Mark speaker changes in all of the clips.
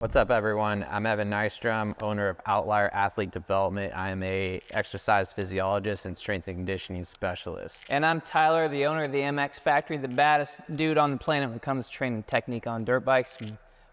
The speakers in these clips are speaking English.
Speaker 1: What's up, everyone? I'm Evan Nystrom, owner of Outlier Athlete Development. I am a exercise physiologist and strength and conditioning specialist.
Speaker 2: And I'm Tyler, the owner of the MX Factory, the baddest dude on the planet when it comes to training technique on dirt bikes.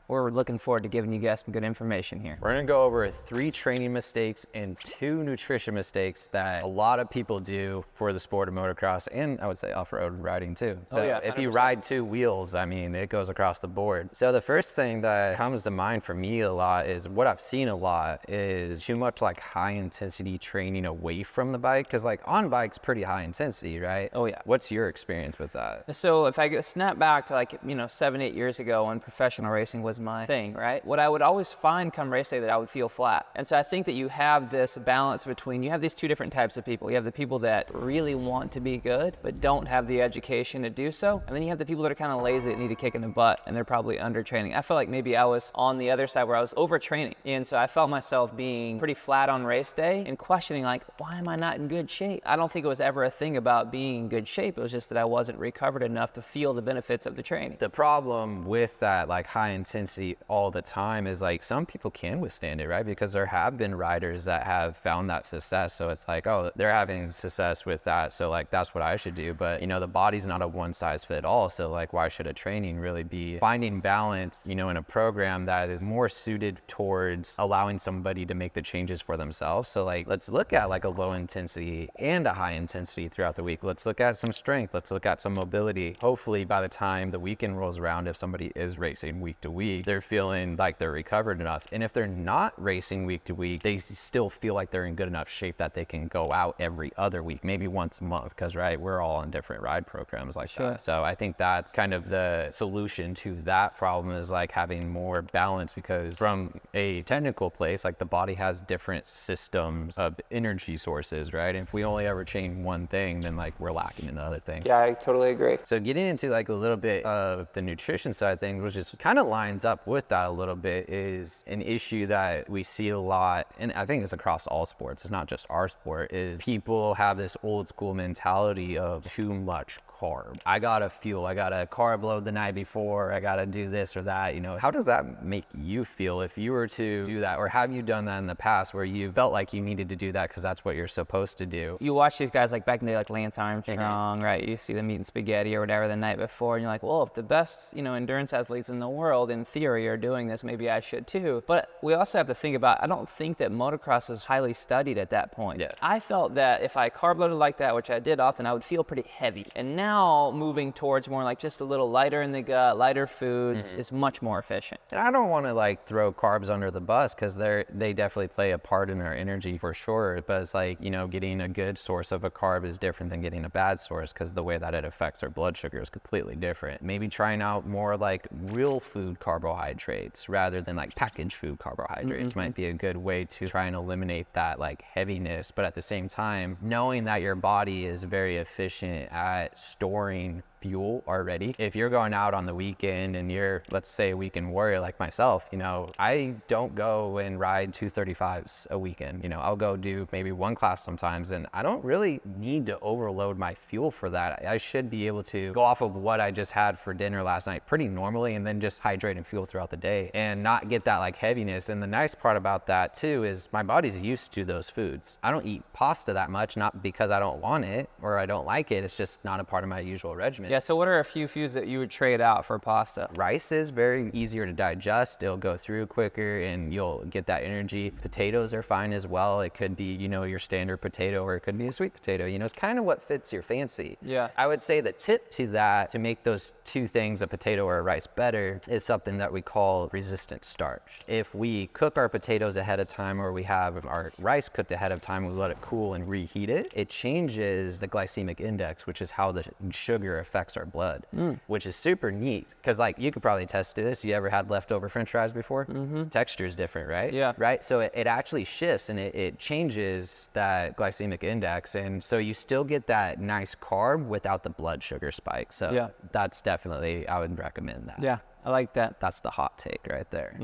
Speaker 2: We're looking forward to giving you guys some good information here.
Speaker 1: We're gonna go over 3 training mistakes and 2 nutrition mistakes that a lot of people do for the sport of motocross, and I would say off-road riding too. So
Speaker 2: yeah,
Speaker 1: if you
Speaker 2: 100%.
Speaker 1: ride 2 wheels, I mean, it goes across the board. So the first thing that comes to mind for me a lot is what I've seen a lot is too much like high intensity training away from the bike. Cause like on bikes, pretty high intensity, right?
Speaker 2: Oh yeah.
Speaker 1: What's your experience with that?
Speaker 2: So if I snap back to 7-8 years ago when professional racing was my thing, right? What I would always find come race day that I would feel flat. And so I think that you have this balance between, you have these 2 different types of people. You have the people that really want to be good, but don't have the education to do so. And then you have the people that are kind of lazy that need a kick in the butt and they're probably under training. I feel like maybe I was on the other side where I was overtraining. And so I felt myself being pretty flat on race day and questioning like, why am I not in good shape? I don't think it was ever a thing about being in good shape. It was just that I wasn't recovered enough to feel the benefits of the training.
Speaker 1: The problem with that like high intensity all the time is like some people can withstand it, right? Because there have been riders that have found that success. So it's like, oh, they're having success with that, so like that's what I should do. But you know, the body's not a one size fit all. So like, why should a training really be finding balance, you know, in a program that is more suited towards allowing somebody to make the changes for themselves? So like, let's look at like a low intensity and a high intensity throughout the week. Let's look at some strength. Let's look at some mobility. Hopefully by the time the weekend rolls around, if somebody is racing week to week, they're feeling like they're recovered enough. And if they're not racing week to week, they still feel like they're in good enough shape that they can go out every other week, maybe once a month, because right, we're all on different ride programs like that. So I think that's kind of the solution to that problem, is like having more balance, because from a technical place, like the body has different systems of energy sources, right? And if we only ever change one thing, then like we're lacking in the other thing.
Speaker 2: Yeah, I totally agree.
Speaker 1: So getting into like a little bit of the nutrition side of things, which just kind of lines up with that a little bit, is an issue that we see a lot, and I think it's across all sports, it's not just our sport, is people have this old school mentality of too much carb. I gotta fuel, I gotta carb load the night before, I gotta do this or that, you know. How does that make you feel if you were to do that? Or have you done that in the past where you felt like you needed to do that because that's what you're supposed to do?
Speaker 2: You watch these guys like back in the day, like Lance Armstrong, right? You see them eating spaghetti or whatever the night before, and you're like, well, if the best, endurance athletes in the world, in theory, are doing this, maybe I should too. But we also have to think about, I don't think that motocross is highly studied at that point.
Speaker 1: Yeah.
Speaker 2: I felt that if I carb loaded like that, which I did often, I would feel pretty heavy. And now moving towards more like just a little lighter in the gut, lighter foods is much more efficient.
Speaker 1: And I don't want to like throw carbs under the bus, because they definitely play a part in our energy for sure. But it's like, getting a good source of a carb is different than getting a bad source, because the way that it affects our blood sugar is completely different. Maybe trying out more like real food carbohydrates rather than like packaged food carbohydrates might be a good way to try and eliminate that like heaviness. But at the same time, knowing that your body is very efficient at storing fuel already. If you're going out on the weekend and you're, let's say, a weekend warrior like myself, I don't go and ride 235s a weekend. I'll go do maybe one class sometimes, and I don't really need to overload my fuel for that. I should be able to go off of what I just had for dinner last night pretty normally, and then just hydrate and fuel throughout the day and not get that like heaviness. And the nice part about that too is my body's used to those foods. I don't eat pasta that much, not because I don't want it or I don't like it. It's just not a part of my usual regimen.
Speaker 2: Yeah, so what are a few foods that you would trade out for pasta?
Speaker 1: Rice is very easier to digest. It'll go through quicker and you'll get that energy. Potatoes are fine as well. It could be, your standard potato, or it could be a sweet potato. It's kind of what fits your fancy.
Speaker 2: Yeah.
Speaker 1: I would say the tip to that, to make those 2 things, a potato or a rice, better, is something that we call resistant starch. If we cook our potatoes ahead of time, or we have our rice cooked ahead of time, we let it cool and reheat it, it changes the glycemic index, which is how the sugar affects our blood, which is super neat. Because like, you could probably attest to this. You ever had leftover French fries before? Texture is different, right?
Speaker 2: Yeah.
Speaker 1: Right. So it actually shifts, and it changes that glycemic index. And so you still get that nice carb without the blood sugar spike. So
Speaker 2: yeah,
Speaker 1: that's definitely, I would recommend that.
Speaker 2: Yeah. I like that.
Speaker 1: That's the hot take right there.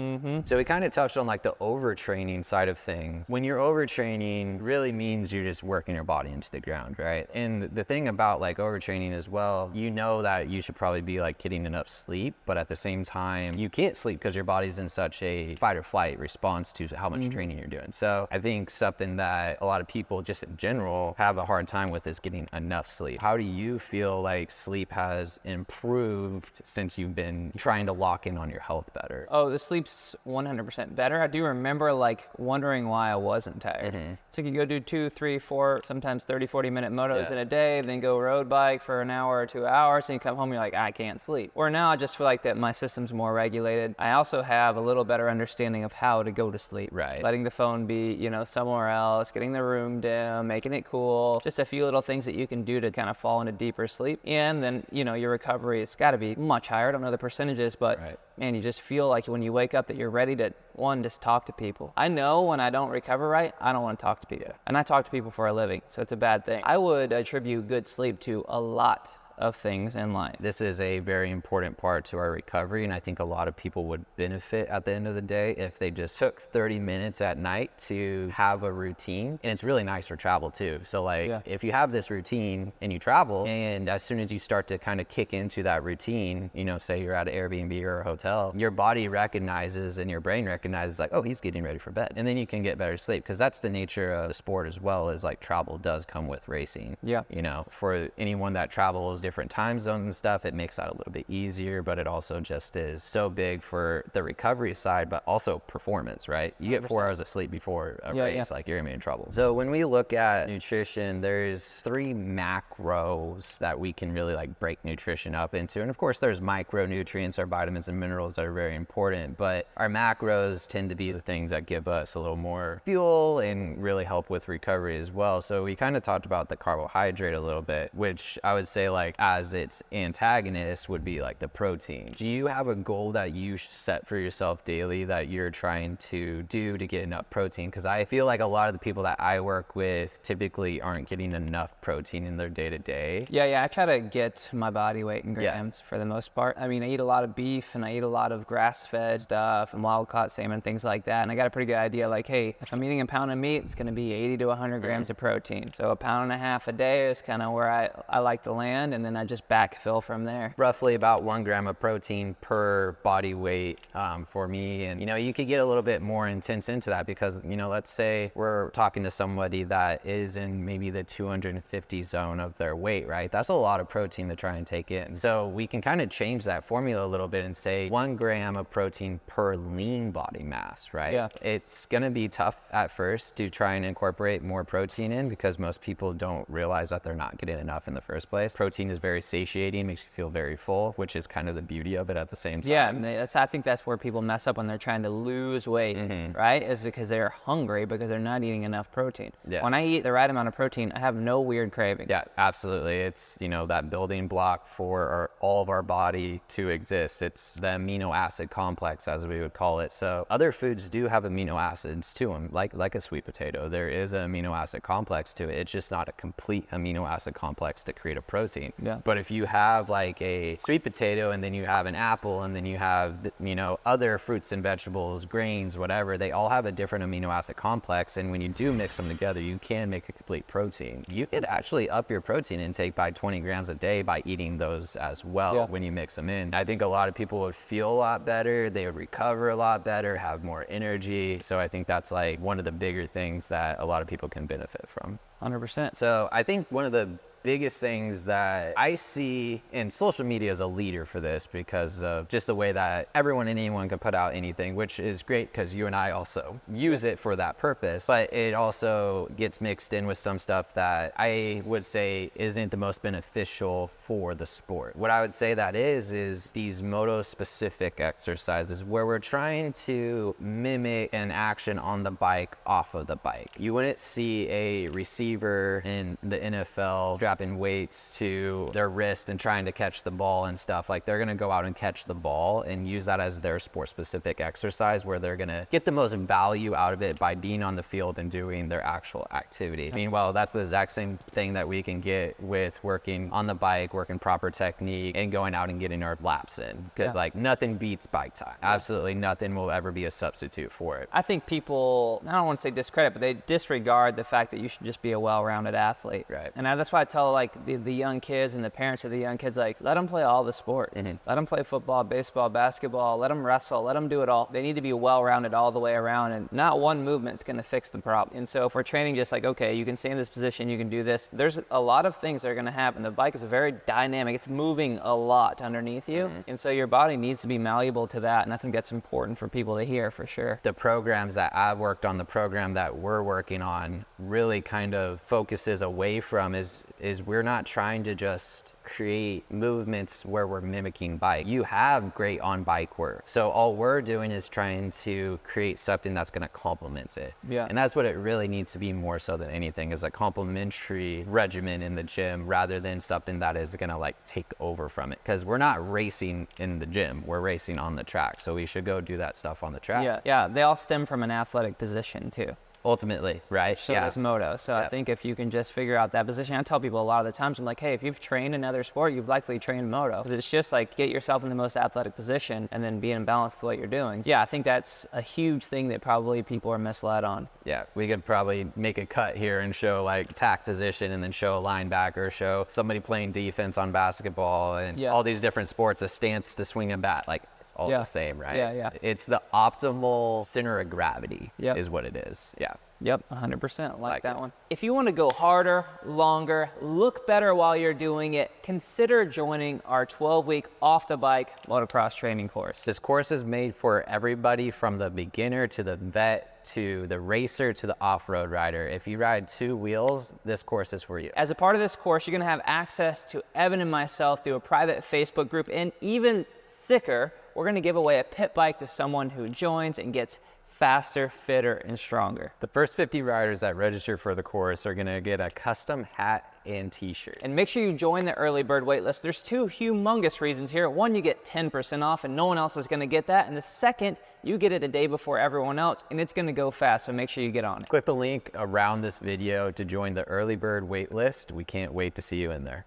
Speaker 1: So we kind of touched on like the overtraining side of things. When you're overtraining, really means you're just working your body into the ground, right? And the thing about like overtraining as well, you know that you should probably be like getting enough sleep, but at the same time, you can't sleep because your body's in such a fight or flight response to how much training you're doing. So I think something that a lot of people just in general have a hard time with is getting enough sleep. How do you feel like sleep has improved since you've been trying to lock in on your health better?
Speaker 2: Oh, the sleep's 100% better. I do remember like wondering why I wasn't tired. So you go do 2, 3, 4, sometimes 30, 40-minute motos in a day, then go road bike for an hour or 2 hours, and you come home, you're like, I can't sleep. Or now I just feel like that my system's more regulated. I also have a little better understanding of how to go to sleep.
Speaker 1: Right.
Speaker 2: Letting the phone be, you know, somewhere else, getting the room dim, making it cool. Just a few little things that you can do to kind of fall into deeper sleep. And then, you know, your recovery has got to be much higher. I don't know the percentages, but man, you just feel like when you wake up that you're ready to, one, just talk to people. I know when I don't recover right, I don't want to talk to people. And I talk to people for a living, so it's a bad thing. I would attribute good sleep to a lot of things in life.
Speaker 1: This is a very important part to our recovery, and I think a lot of people would benefit at the end of the day if they just took 30 minutes at night to have a routine. And it's really nice for travel too. So like if you have this routine and you travel, and as soon as you start to kind of kick into that routine, you know, say you're at an Airbnb or a hotel, your body recognizes and your brain recognizes like, oh, he's getting ready for bed. And then you can get better sleep, because that's the nature of the sport as well, is like travel does come with racing. You know, for anyone that travels different time zones and stuff, it makes that a little bit easier, but it also just is so big for the recovery side, but also performance, right? You get 4 hours of sleep before a race, like you're gonna be in trouble. So when we look at nutrition, there's 3 macros that we can really like break nutrition up into. And of course there's micronutrients, our vitamins and minerals that are very important, but our macros tend to be the things that give us a little more fuel and really help with recovery as well. So we kind of talked about the carbohydrate a little bit, which I would say like as its antagonist would be like the protein. Do you have a goal that you set for yourself daily that you're trying to do to get enough protein? Because I feel like a lot of the people that I work with typically aren't getting enough protein in their day-to-day.
Speaker 2: I try to get my body weight in grams for the most part. I mean, I eat a lot of beef and I eat a lot of grass-fed stuff and wild-caught salmon, things like that. And I got a pretty good idea, like, hey, if I'm eating a pound of meat, it's going to be 80 to 100 grams of protein. So a pound and a half a day is kind of where I like to land, and then I just backfill from there.
Speaker 1: Roughly about 1 gram of protein per body weight for me. And, you know, you could get a little bit more intense into that because, you know, let's say we're talking to somebody that is in maybe the 250 zone of their weight, right? That's a lot of protein to try and take in. So we can kind of change that formula a little bit and say 1 gram of protein per lean body mass, right? It's going to be tough at first to try and incorporate more protein in because most people don't realize that they're not getting enough in the first place. Protein is very satiating, makes you feel very full, which is kind of the beauty of it at the same time.
Speaker 2: I think that's where people mess up when they're trying to lose weight, right? Is because they're hungry because they're not eating enough protein. When I eat the right amount of protein, I have no weird craving.
Speaker 1: Yeah, absolutely. It's, you know, that building block for all of our body to exist. It's the amino acid complex, as we would call it. So other foods do have amino acids to them, like a sweet potato. There is an amino acid complex to it. It's just not a complete amino acid complex to create a protein. But if you have like a sweet potato and then you have an apple and then you have, you know, other fruits and vegetables, grains, whatever, they all have a different amino acid complex. And when you do mix them together, you can make a complete protein. You could actually up your protein intake by 20 grams a day by eating those as well when you mix them in. I think a lot of people would feel a lot better. They would recover a lot better, have more energy. So I think that's like one of the bigger things that a lot of people can benefit from.
Speaker 2: 100%.
Speaker 1: So I think one of the biggest things that I see, and social media is a leader for this because of just the way that everyone and anyone can put out anything, which is great because you and I also use it for that purpose, but it also gets mixed in with some stuff that I would say isn't the most beneficial for the sport. What I would say that is these moto specific exercises where we're trying to mimic an action on the bike off of the bike. You wouldn't see a receiver in the NFL strapping weights to their wrist and trying to catch the ball and stuff. Like they're gonna go out and catch the ball and use that as their sport specific exercise where they're gonna get the most value out of it by being on the field and doing their actual activity. Meanwhile, that's the exact same thing that we can get with working on the bike, working proper technique, and going out and getting our laps in. Because like nothing beats bike time. Absolutely nothing will ever be a substitute for it.
Speaker 2: I think people, I don't want to say discredit, but they disregard the fact that you should just be a well-rounded athlete.
Speaker 1: Right.
Speaker 2: And that's why I tell like the young kids and the parents of the young kids, like, let them play all the sports. Let them play football, baseball, basketball, let them wrestle, let them do it all. They need to be well-rounded all the way around, and not one movement's going to fix the problem. And so if we're training just like, okay, you can stay in this position, you can do this, there's a lot of things that are going to happen. The bike is very dynamic. It's moving a lot underneath you. And so your body needs to be malleable to that. And I think that's important for people to hear for sure.
Speaker 1: The programs that I've worked on, the program that we're working on really kind of focuses away from is we're not trying to just create movements where we're mimicking bike. You have great on bike work. So all we're doing is trying to create something that's going to complement it.
Speaker 2: Yeah.
Speaker 1: And that's what it really needs to be more so than anything, is a complementary regimen in the gym rather than something that is going to like take over from it. Because we're not racing in the gym, we're racing on the track. So we should go do that stuff on the track.
Speaker 2: Yeah, they all stem from an athletic position too.
Speaker 1: Ultimately, right?
Speaker 2: So does moto. So I think if you can just figure out that position, I tell people a lot of the times, I'm like, hey, if you've trained another sport, you've likely trained moto. Because it's just like get yourself in the most athletic position and then be in balance with what you're doing. Yeah, I think that's a huge thing that probably people are misled on.
Speaker 1: Yeah, we could probably make a cut here and show like tack position and then show a linebacker, show somebody playing defense on basketball and all these different sports, a stance to swing a bat. Like all the same, right?
Speaker 2: Yeah.
Speaker 1: It's the optimal center of gravity is what it is. Yeah.
Speaker 2: Yep, 100%. Like that one. If you want to go harder, longer, look better while you're doing it, consider joining our 12-week off the bike motocross training course.
Speaker 1: This course is made for everybody from the beginner to the vet to the racer to the off-road rider. If you ride two wheels, this course is for you.
Speaker 2: As a part of this course, you're going to have access to Evan and myself through a private Facebook group, and even sicker, we're going to give away a pit bike to someone who joins and gets faster, fitter, and stronger.
Speaker 1: The first 50 riders that register for the course are going to get a custom hat and t-shirt.
Speaker 2: And make sure you join the early bird waitlist. There's two humongous reasons here. One, you get 10% off and no one else is going to get that. And the second, you get it a day before everyone else and it's going to go fast. So make sure you get on it.
Speaker 1: Click the link around this video to join the early bird waitlist. We can't wait to see you in there.